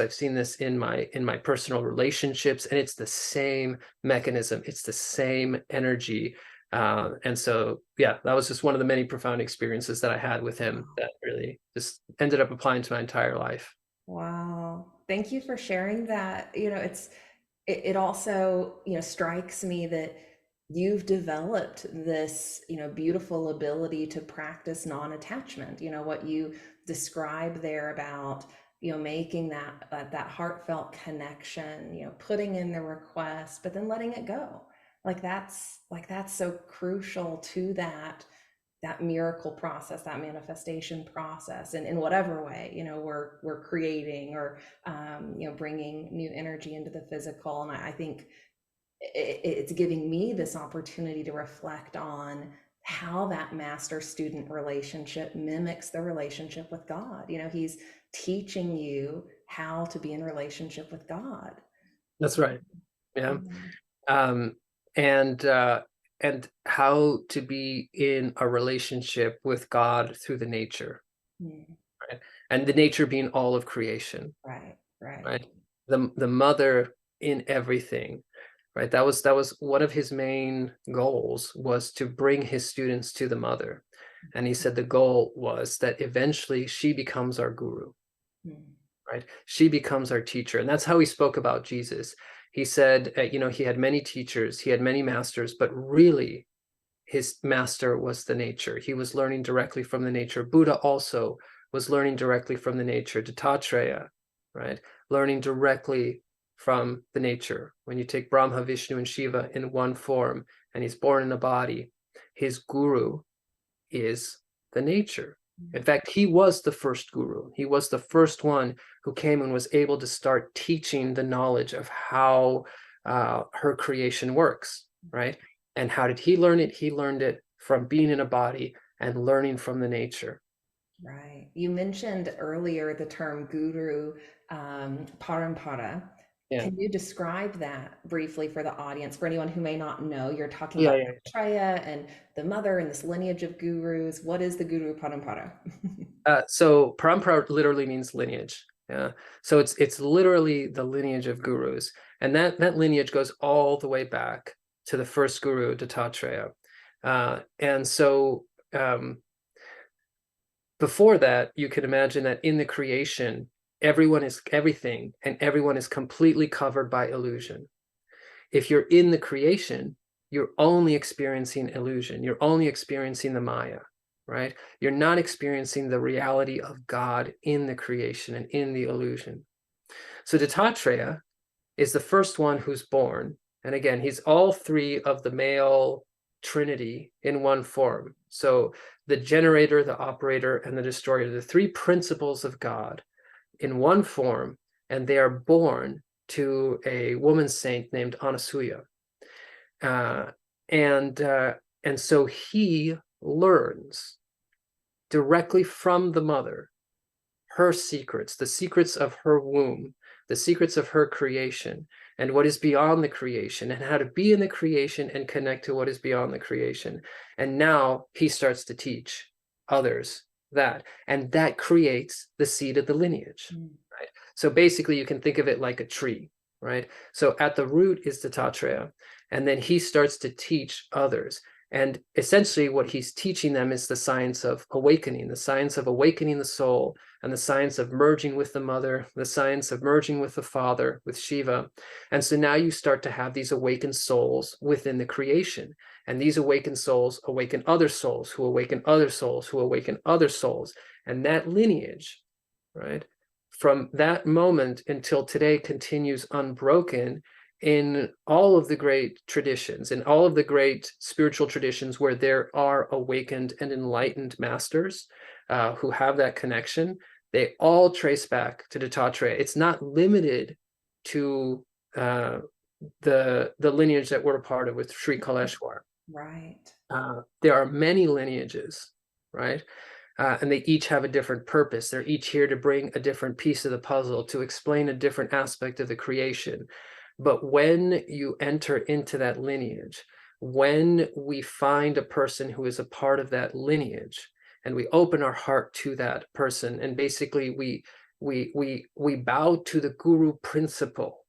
I've seen this in my personal relationships, and it's the same mechanism. It's the same energy. And so, yeah, that was just one of the many profound experiences that I had with him that really just ended up applying to my entire life. Wow. Thank you for sharing that. It also, strikes me that you've developed this, beautiful ability to practice non-attachment. What you describe there about, making that heartfelt connection, putting in the request, but then letting it go. Like that's so crucial to that miracle process, that manifestation process, and in whatever way, we're creating or bringing new energy into the physical. And I think it's giving me this opportunity to reflect on how that master student relationship mimics the relationship with God. He's teaching you how to be in relationship with God. That's right. Yeah. Yeah. Um, and and how to be in a relationship with God through the nature, Mm. right? And the nature being all of creation, Right, right. right? The mother in everything, right? That was one of his main goals, was to bring his students to the mother. And he said the goal was that eventually she becomes our guru, Mm. right? She becomes our teacher. And that's how he spoke about Jesus. He said, he had many teachers, he had many masters, but really his master was the nature. He was learning directly from the nature. Buddha also was learning directly from the nature. Dattatreya, right? Learning directly from the nature. When you take Brahma, Vishnu, and Shiva in one form, and he's born in a body, his guru is the nature. In fact, he was the first guru. He was the first one who came and was able to start teaching the knowledge of how her creation works, right? And how did he learn it? He learned it from being in a body and learning from the nature. Right. You mentioned earlier the term guru, parampara. Yeah. Can you describe that briefly for the audience? For anyone who may not know, you're talking Yeah, about yeah. Maitreya and the mother and this lineage of gurus. What is the guru parampara? So parampara literally means lineage. Yeah. So it's literally the lineage of gurus. And that lineage goes all the way back to the first guru, Dattatreya. And so before that, you can imagine that in the creation, everything and everyone is completely covered by illusion. If you're in the creation, you're only experiencing illusion. You're only experiencing the Maya, right? You're not experiencing the reality of God in the creation and in the illusion. So Dattatreya is the first one who's born. And again, he's all three of the male trinity in one form. So the generator, the operator, and the destroyer, the three principles of God in one form, and they are born to a woman saint named Anasuya. Uh, and and so he learns directly from the mother her secrets, the secrets of her womb, the secrets of her creation, and what is beyond the creation, and how to be in the creation and connect to what is beyond the creation. And now he starts to teach others that, and that creates the seed of the lineage, Mm. right? So basically, you can think of it like a tree, right? So at the root is the Dattatreya, and then he starts to teach others. And essentially, what he's teaching them is the science of awakening the soul, and the science of merging with the mother, the science of merging with the father, with Shiva. And so now you start to have these awakened souls within the creation. And these awakened souls awaken other souls, who awaken other souls, who awaken other souls. And that lineage, right, from that moment until today continues unbroken in all of the great traditions, in all of the great spiritual traditions where there are awakened and enlightened masters who have that connection. They all trace back to Dattatreya. It's not limited to the lineage that we're a part of with Sri Kaleshwar. Right. There are many lineages, right? And they each have a different purpose. They're each here to bring a different piece of the puzzle, to explain a different aspect of the creation. But when you enter into that lineage, when we find a person who is a part of that lineage, and we open our heart to that person, and basically we bow to the guru principle,